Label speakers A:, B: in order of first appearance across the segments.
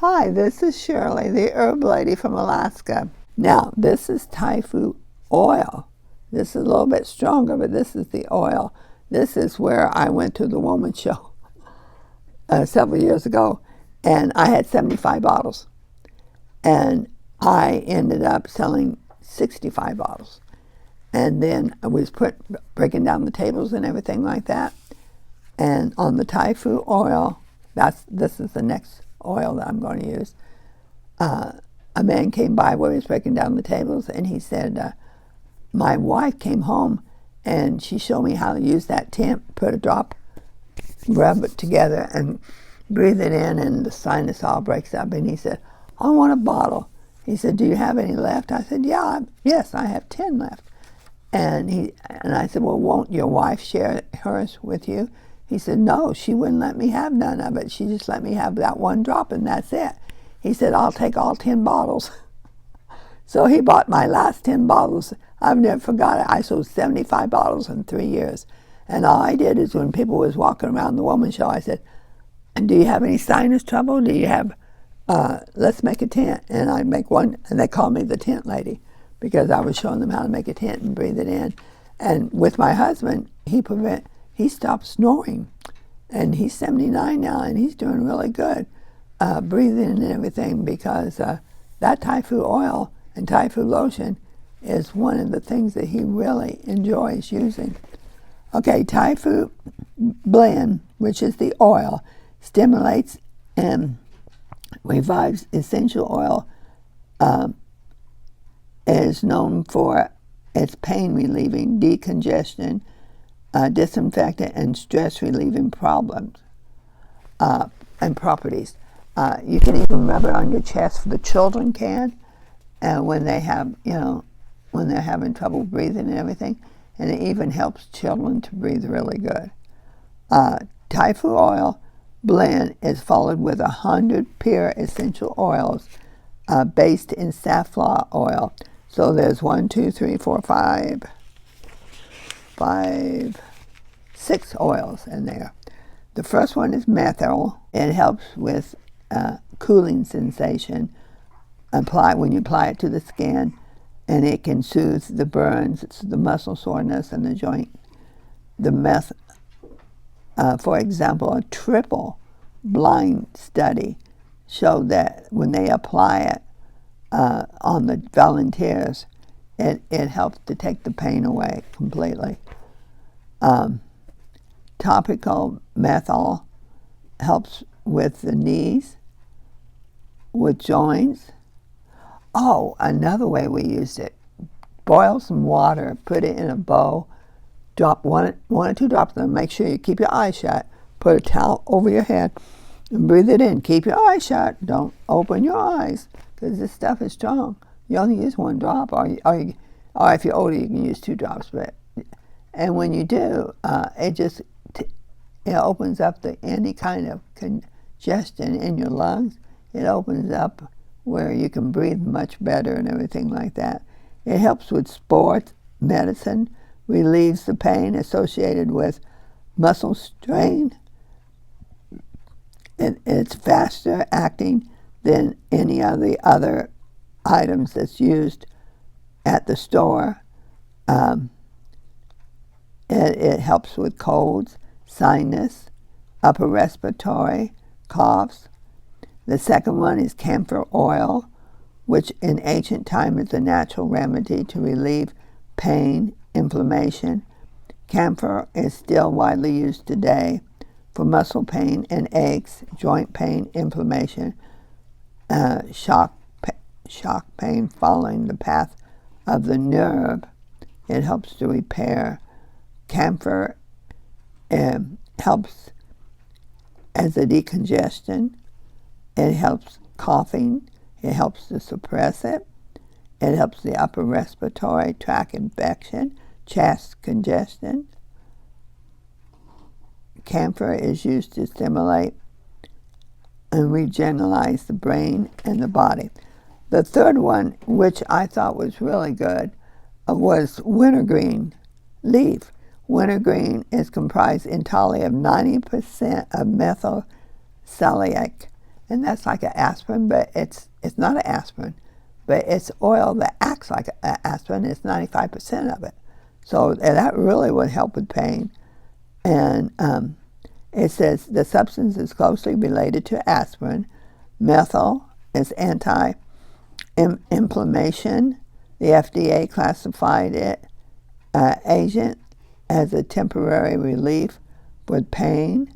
A: Hi, this is Shirley, the herb lady from Alaska. Now, this is Tei Fu Oil. This is a little bit stronger, but this is the oil. This is where I went to the woman's show several years ago, and I had 75 bottles. And I ended up selling 65 bottles. And then I was breaking down the tables and everything like that. And on the Tei Fu Oil, this is the next oil that I'm going to use. A man came by where he was breaking down the tables, and he said, my wife came home and she showed me how to use that tent, put a drop, rub it together and breathe it in, and the sinus all breaks up. And he said, I want a bottle. He said, do you have any left? I said, yes, I have 10 left. And I said, well, won't your wife share hers with you? He said, no, she wouldn't let me have none of it. She just let me have that one drop, and that's it. He said, I'll take all 10 bottles. So he bought my last 10 bottles. I've never forgot it. I sold 75 bottles in 3 years. And all I did is when people was walking around the woman's show, I said, and do you have any sinus trouble? Do you have, let's make a tent. And I'd make one, and they called me the tent lady because I was showing them how to make a tent and breathe it in. And with my husband, he stopped snoring, and he's 79 now, and he's doing really good, breathing and everything, because that Tei Fu oil and Tei Fu lotion is one of the things that he really enjoys using. Okay, Tei Fu blend, which is the oil, stimulates and revives essential oil. Is known for its pain-relieving, decongestion, disinfectant, and stress-relieving problems and properties. You can even rub it on your chest. The children can, and when they have, when they're having trouble breathing and everything, and it even helps children to breathe really good. Tei Fu oil blend is followed with 100 pure essential oils based in safflower oil. So there's 6 oils in there. The first one is methyl. It helps with cooling sensation when you apply it to the skin, and it can soothe the burns, the muscle soreness, and the joint. The for example, a triple blind study showed that when they apply it on the volunteers, it helps to take the pain away completely. Topical methyl helps with the knees, with joints. Oh, another way we used it. Boil some water, put it in a bowl, drop one or two drops of them. Make sure you keep your eyes shut. Put a towel over your head and breathe it in. Keep your eyes shut. Don't open your eyes, because this stuff is strong. You only use 1 drop, or if you're older, you can use 2 drops. And when you do, it opens up any kind of congestion in your lungs. It opens up where you can breathe much better and everything like that. It helps with sports medicine, relieves the pain associated with muscle strain. It's faster acting than any of the other items that's used at the store. It helps with colds, sinus, upper respiratory, coughs. The second one is camphor oil, which in ancient time is a natural remedy to relieve pain, inflammation. Camphor is still widely used today for muscle pain and aches, joint pain, inflammation, shock pain following the path of the nerve. It helps to repair. Camphor helps as a decongestion. It helps coughing. It helps to suppress it. It helps the upper respiratory tract infection, chest congestion. Camphor is used to stimulate and regenerate the brain and the body. The third one, which I thought was really good, was wintergreen leaf. Wintergreen is comprised entirely of 90% of methylsalicylic and that's like an aspirin, but it's not an aspirin, but it's oil that acts like an aspirin. It's 95% of it. So that really would help with pain. And it says the substance is closely related to aspirin. Methyl is anti-inflammation. The FDA classified it agent as a temporary relief with pain.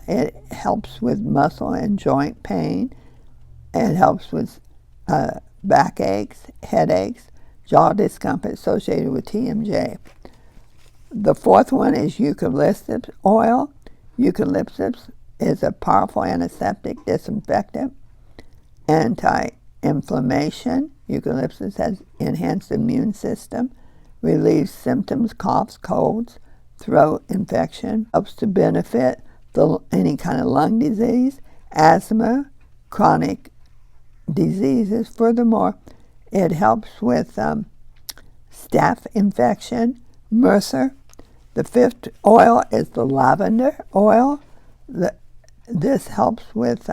A: It helps with muscle and joint pain. It helps with backaches, headaches, jaw discomfort associated with TMJ. The fourth one is eucalyptus oil. Eucalyptus is a powerful antiseptic, disinfectant, anti-inflammation. Eucalyptus has enhanced immune system, relieves symptoms, coughs, colds, throat infection, helps to benefit any kind of lung disease, asthma, chronic diseases. Furthermore, it helps with staph infection, MRSA. The fifth oil is the lavender oil. This helps with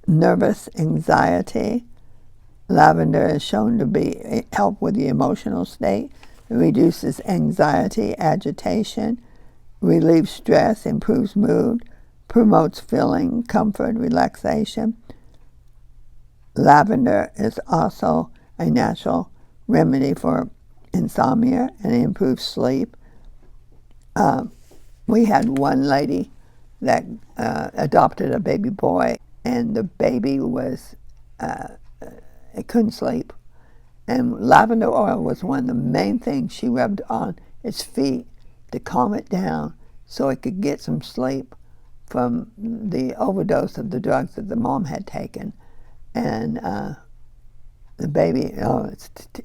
A: nervous anxiety. Lavender is shown to help with the emotional state. It reduces anxiety, agitation, relieves stress, improves mood, promotes feeling, comfort, relaxation. Lavender is also a natural remedy for insomnia, and it improves sleep. We had one lady that adopted a baby boy, and the baby it couldn't sleep. And lavender oil was one of the main things she rubbed on its feet to calm it down so it could get some sleep from the overdose of the drugs that the mom had taken. And the baby,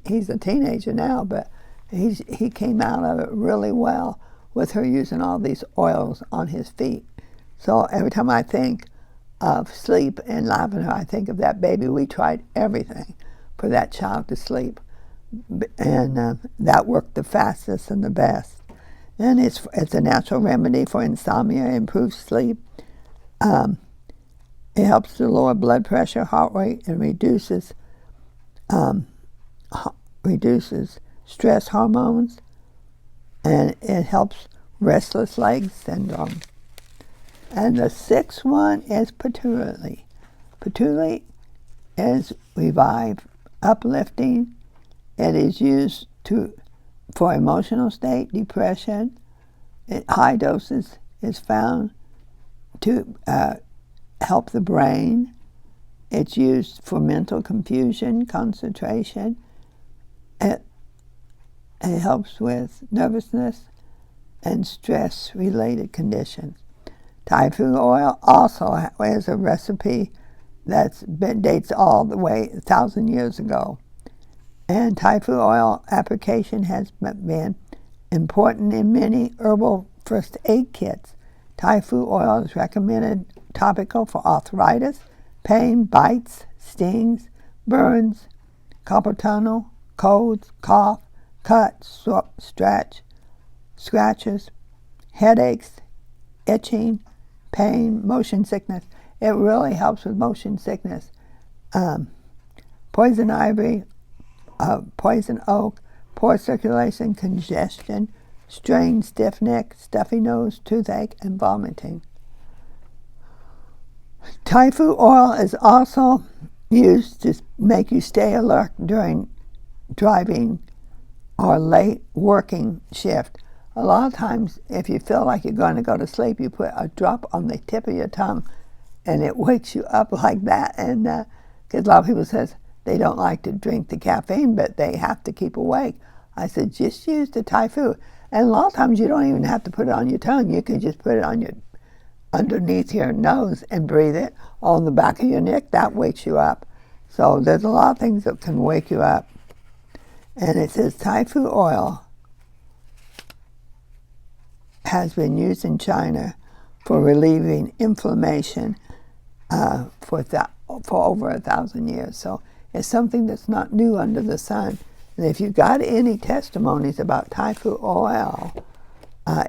A: he's a teenager now, but he came out of it really well with her using all these oils on his feet. So every time I think of sleep and lavender, I think of that baby. We tried everything for that child to sleep, and that worked the fastest and the best. And it's a natural remedy for insomnia, improves sleep. It helps to lower blood pressure, heart rate, and reduces stress hormones, and it helps restless leg syndrome. And the sixth one is patchouli. Patchouli is revive, uplifting. It is used for emotional state, depression. High doses is found to help the brain. It's used for mental confusion, concentration. It helps with nervousness and stress-related conditions. Tei Fu oil also has a recipe that dates all the way 1,000 years ago. And Tei Fu oil application has been important in many herbal first aid kits. Tei Fu oil is recommended topical for arthritis, pain, bites, stings, burns, carpal tunnel, colds, cough, cuts, scratches, headaches, itching, pain, motion sickness. It really helps with motion sickness. Poison ivy, poison oak, poor circulation, congestion, strained stiff neck, stuffy nose, toothache, and vomiting. Tei Fu oil is also used to make you stay alert during driving or late working shift. A lot of times, if you feel like you're going to go to sleep, you put a drop on the tip of your tongue, and it wakes you up like that. And because a lot of people says they don't like to drink the caffeine, but they have to keep awake. I said, just use the Tei Fu. And a lot of times, you don't even have to put it on your tongue. You can just put it on underneath your nose and breathe it on the back of your neck. That wakes you up. So there's a lot of things that can wake you up. And it says Tei Fu oil has been used in China for relieving inflammation for over 1,000 years. So it's something that's not new under the sun. And if you've got any testimonies about Tei Fu oil,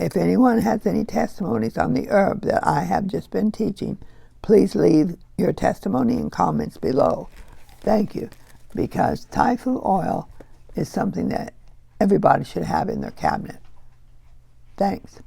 A: if anyone has any testimonies on the herb that I have just been teaching, please leave your testimony and comments below. Thank you, because Tei Fu Oil is something that everybody should have in their cabinet. Thanks.